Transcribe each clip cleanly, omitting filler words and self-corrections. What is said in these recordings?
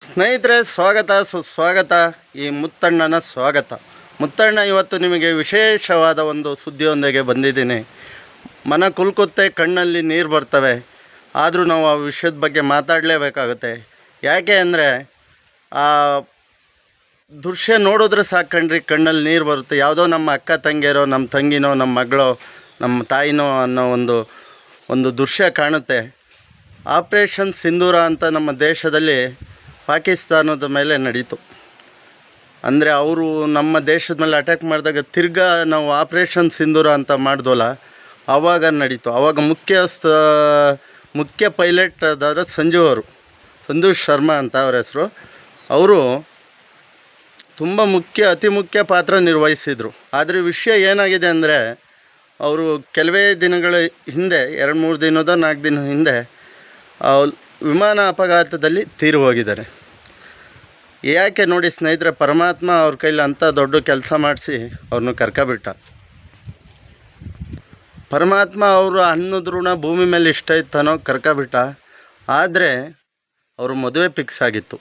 ಸ್ನೇಹಿತರೆ, ಸ್ವಾಗತ ಸುಸ್ವಾಗತ. ಈ ಮುತ್ತಣ್ಣನ ಸ್ವಾಗತ. ಮುತ್ತಣ್ಣ ಇವತ್ತು ನಿಮಗೆ ವಿಶೇಷವಾದ ಒಂದು ಸುದ್ದಿಯೊಂದಿಗೆ ಬಂದಿದ್ದೀನಿ. ಮನ ಕುಲ್ಕುತ್ತೆ, ಕಣ್ಣಲ್ಲಿ ನೀರು ಬರ್ತವೆ. ಆದರೂ ನಾವು ಆ ವಿಷಯದ ಬಗ್ಗೆ ಮಾತಾಡಲೇಬೇಕಾಗುತ್ತೆ. ಯಾಕೆ ಅಂದರೆ ಆ ದೃಶ್ಯ ನೋಡಿದ್ರೆ ಸಾಕಣ್ರಿ, ಕಣ್ಣಲ್ಲಿ ನೀರು ಬರುತ್ತೆ. ಯಾವುದೋ ನಮ್ಮ ಅಕ್ಕ ತಂಗಿಯರೋ, ನಮ್ಮ ತಂಗಿನೋ, ನಮ್ಮ ಮಗಳೋ, ನಮ್ಮ ತಾಯಿನೋ ಅನ್ನೋ ಒಂದು ದೃಶ್ಯ ಕಾಣುತ್ತೆ. ಆಪ್ರೇಷನ್ ಸಿಂಧೂರ ಅಂತ ನಮ್ಮ ದೇಶದಲ್ಲಿ ಪಾಕಿಸ್ತಾನದ ಮೇಲೆ ನಡೀತು. ಅಂದರೆ ಅವರು ನಮ್ಮ ದೇಶದ ಮೇಲೆ ಅಟ್ಯಾಕ್ ಮಾಡಿದಾಗ ತಿರ್ಗಾ ನಾವು ಆಪ್ರೇಷನ್ ಸಿಂಧೂರ ಅಂತ ಮಾಡಿದ್ವಲ್ಲ, ಆವಾಗ ನಡೀತು. ಆವಾಗ ಮುಖ್ಯ ಪೈಲಟ್ ಆದಾದ ಸಂಜು ಶರ್ಮಾ ಅಂತ ಅವ್ರ ಹೆಸರು. ಅವರು ತುಂಬ ಅತಿ ಮುಖ್ಯ ಪಾತ್ರ ನಿರ್ವಹಿಸಿದರು. ಆದರೆ ವಿಷಯ ಏನಾಗಿದೆ ಅಂದರೆ, ಅವರು ಕೆಲವೇ ದಿನಗಳ ಹಿಂದೆ, 2-3 ದಿನದ 4 ದಿನ ಹಿಂದೆ ವಿಮಾನ ಅಪಘಾತದಲ್ಲಿ ತೀರಿ ಹೋಗಿದ್ದಾರೆ. ಯಾಕೆ ನೋಡಿ ಸ್ನೇಹಿತರೆ, ಪರಮಾತ್ಮ ಅವ್ರ ಕೈಲಿ ಅಂಥ ದೊಡ್ಡ ಕೆಲಸ ಮಾಡಿಸಿ ಅವ್ರನ್ನ ಕರ್ಕೊಬಿಟ್ಟ. ಪರಮಾತ್ಮ ಅವರು ಅನ್ನದ ಋಣ ಭೂಮಿ ಮೇಲೆ ಇಷ್ಟ ಇತ್ತಾನೋ ಕರ್ಕೊಬಿಟ್ಟ. ಆದರೆ ಅವರು ಮದುವೆ ಫಿಕ್ಸ್ ಆಗಿತ್ತು.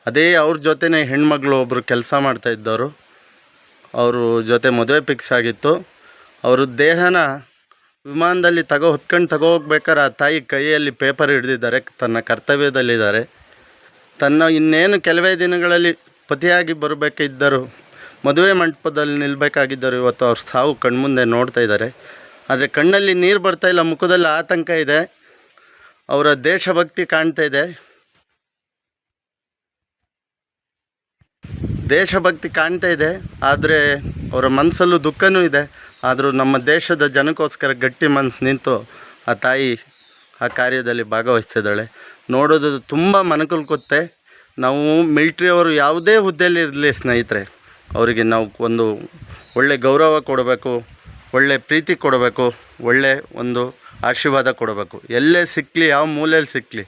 ಅದೇ ಅವ್ರ ಜೊತೆನೇ ಹೆಣ್ಮಗಳು ಒಬ್ಬರು ಕೆಲಸ ಮಾಡ್ತಾಯಿದ್ದವರು, ಅವರು ಜೊತೆ ಮದುವೆ ಫಿಕ್ಸ್ ಆಗಿತ್ತು. ಅವರು ದೇಹನ ವಿಮಾನದಲ್ಲಿ ಹೊತ್ಕೊಂಡು ಹೋಗ್ಬೇಕಾದ್ರೆ ಆ ತಾಯಿ ಕೈಯಲ್ಲಿ ಪೇಪರ್ ಹಿಡ್ದಿದ್ದಾರೆ, ತನ್ನ ಕರ್ತವ್ಯದಲ್ಲಿದ್ದಾರೆ. ಇನ್ನೇನು ಕೆಲವೇ ದಿನಗಳಲ್ಲಿ ಪತಿಯಾಗಿ ಬರಬೇಕಿದ್ದರು, ಮದುವೆ ಮಂಟಪದಲ್ಲಿ ನಿಲ್ಲಬೇಕಾಗಿದ್ದರು. ಇವತ್ತು ಅವ್ರ ಸಾವು ಕಣ್ಮುಂದೆ ನೋಡ್ತಾ ಇದ್ದಾರೆ. ಆದರೆ ಕಣ್ಣಲ್ಲಿ ನೀರು ಬರ್ತಾಯಿಲ್ಲ, ಮುಖದಲ್ಲಿ ಆತಂಕ ಇದೆ, ಅವರ ದೇಶಭಕ್ತಿ ಕಾಣ್ತಾ ಇದೆ. ಆದರೆ ಅವರ ಮನಸ್ಸಲ್ಲೂ ದುಃಖನೂ ಇದೆ. ಆದರೂ ನಮ್ಮ ದೇಶದ ಜನಕ್ಕೋಸ್ಕರ ಗಟ್ಟಿ ಮನಸ್ಸು ನಿಂತು ಆ ತಾಯಿ ಆ ಕಾರ್ಯದಲ್ಲಿ ಭಾಗವಹಿಸ್ತಿದ್ದಾಳೆ. ನೋಡೋದು ತುಂಬ ಮನಕುಲ್ಕುತ್ತೆ. ನಾವು ಮಿಲ್ಟ್ರಿಯವರು ಯಾವುದೇ ಹುದ್ದೆಯಲ್ಲಿ ಇರಲಿ ಸ್ನೇಹಿತರೆ, ಅವರಿಗೆ ನಾವು ಒಂದು ಒಳ್ಳೆ ಗೌರವ ಕೊಡಬೇಕು, ಒಳ್ಳೆ ಪ್ರೀತಿ ಕೊಡಬೇಕು, ಒಳ್ಳೆ ಒಂದು ಆಶೀರ್ವಾದ ಕೊಡಬೇಕು. ಎಲ್ಲೇ ಸಿಕ್ಕಲಿ, ಯಾವ ಮೂಲೆಯಲ್ಲಿ ಸಿಕ್ಕಲಿ.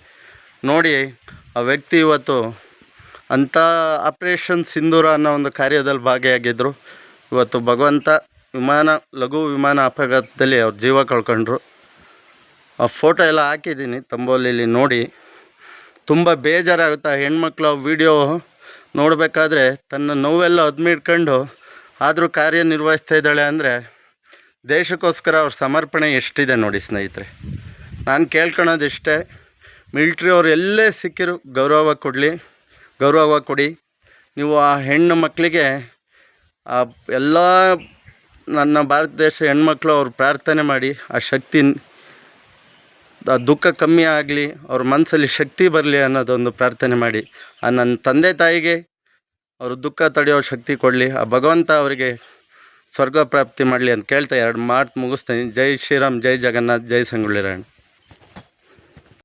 ನೋಡಿ, ಆ ವ್ಯಕ್ತಿ ಇವತ್ತು ಅಂಥ ಆಪ್ರೇಷನ್ ಸಿಂಧೂರ ಅನ್ನೋ ಒಂದು ಕಾರ್ಯದಲ್ಲಿ ಭಾಗಿಯಾಗಿದ್ದರು. ಇವತ್ತು ಭಗವಂತ ಲಘು ವಿಮಾನ ಅಪಘಾತದಲ್ಲಿ ಅವ್ರ ಜೀವ ಕಳ್ಕೊಂಡ್ರು. ಆ ಫೋಟೋ ಎಲ್ಲ ಹಾಕಿದ್ದೀನಿ ತಂಬೋಲಿಲಿ, ನೋಡಿ. ತುಂಬ ಬೇಜಾರಾಗುತ್ತೆ. ಹೆಣ್ಮಕ್ಳು ವಿಡಿಯೋ ನೋಡಬೇಕಾದ್ರೆ ತನ್ನ ನೋವೆಲ್ಲ ಅದ್ಮಿಡ್ಕೊಂಡು ಆದರೂ ಕಾರ್ಯನಿರ್ವಹಿಸ್ತಾ ಇದ್ದಾಳೆ ಅಂದರೆ ದೇಶಕ್ಕೋಸ್ಕರ ಅವ್ರ ಸಮರ್ಪಣೆ ಎಷ್ಟಿದೆ ನೋಡಿ ಸ್ನೇಹಿತರೆ. ನಾನು ಕೇಳ್ಕೊಳೋದಿಷ್ಟೇ, ಮಿಲ್ಟ್ರಿಯವ್ರು ಎಲ್ಲೇ ಸಿಕ್ಕಿರು ಗೌರವ ಕೊಡಿ. ನೀವು ಆ ಹೆಣ್ಣು ಮಕ್ಕಳಿಗೆ ಎಲ್ಲ ನನ್ನ ಭಾರತ ದೇಶ ಹೆಣ್ಮಕ್ಳು ಅವ್ರು ಪ್ರಾರ್ಥನೆ ಮಾಡಿ, ಆ ಶಕ್ತಿ, ಆ ದುಃಖ ಕಮ್ಮಿ ಆಗಲಿ, ಅವ್ರ ಮನಸ್ಸಲ್ಲಿ ಶಕ್ತಿ ಬರಲಿ ಅನ್ನೋದೊಂದು ಪ್ರಾರ್ಥನೆ ಮಾಡಿ. ಆ ನನ್ನ ತಂದೆ ತಾಯಿಗೆ ಅವರು ದುಃಖ ತಡೆಯೋ ಶಕ್ತಿ ಕೊಡಲಿ, ಆ ಭಗವಂತ ಅವರಿಗೆ ಸ್ವರ್ಗ ಪ್ರಾಪ್ತಿ ಮಾಡಲಿ ಅಂತ ಕೇಳ್ತಾ 2 ಮಾತು ಮುಗಿಸ್ತೀನಿ. ಜೈ ಶ್ರೀರಾಮ್, ಜೈ ಜಗನ್ನಾಥ್, ಜೈ ಸಂಗೊಳ್ಳಿ ರಾಯಣ್ಣ.